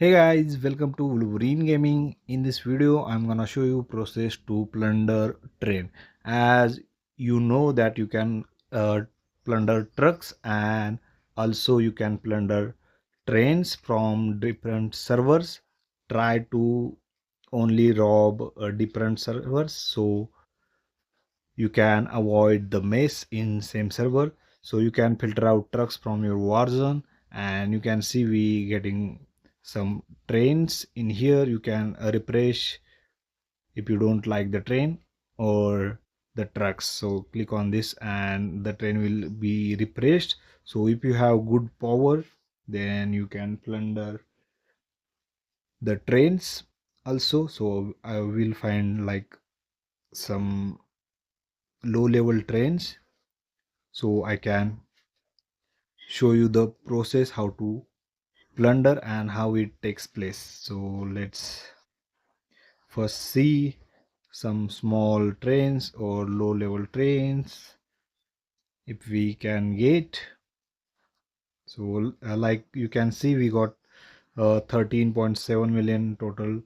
Hey guys, welcome to Wolverine Gaming. In this video, I'm gonna show you process to plunder train. As you know that you can plunder trucks and also you can plunder trains from different servers. Try to only rob different servers so you can avoid the mess in same server. So you can filter out trucks from your war zone, and you can see we getting some trains in here. You can refresh if you don't like the train or the trucks. So click on this and the train will be refreshed. So if you have good power, then you can plunder the trains also. So I will find like some low level trains so I can show you the process how to plunder and how it takes place. So let's first see some small trains or low level trains if we can get. So like you can see we got 13.7 million total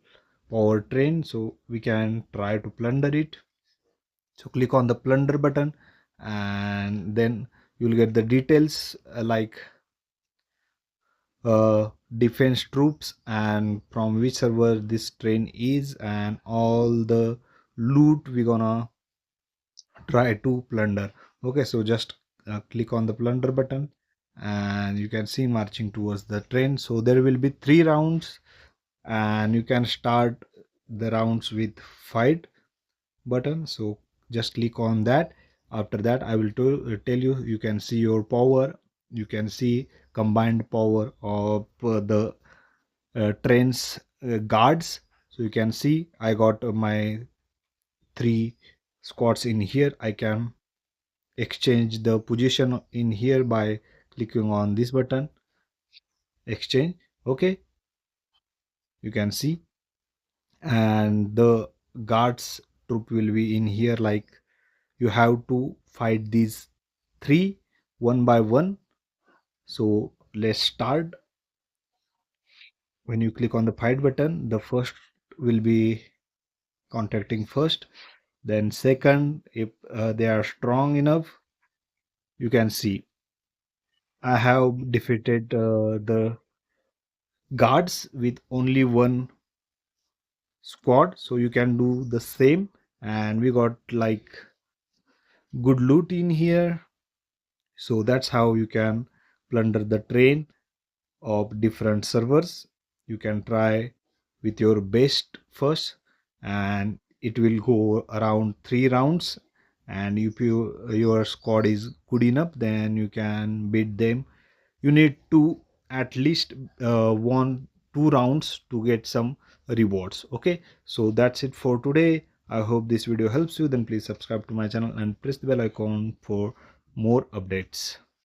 power train, so we can try to plunder it. So click on the plunder button and then you'll get the details like defense troops and from which server this train is and all the loot we gonna try to plunder. Okay, so just click on the plunder button and you can see marching towards the train. So there will be 3 rounds and you can start the rounds with fight button. So just click on that. After that I will tell you, you can see your power, you can see combined power of the trains guards. So you can see I got my 3 squads in here. I can exchange the position in here by clicking on this button, exchange. Okay, you can see, and the guards troop will be in here. Like you have to fight these 3 one by one. So let's start. When you click on the fight button, the first will be contacting first, then second if they are strong enough. You can see I have defeated the guards with only 1 squad, so you can do the same. And we got like good loot in here. So that's how you can plunder the train of different servers. You can try with your best first and it will go around 3 rounds, and if your squad is good enough then you can beat them. You need to at least won 2 rounds to get some rewards. Okay, so that's it for today. I hope this video helps you. Then please subscribe to my channel and press the bell icon for more updates.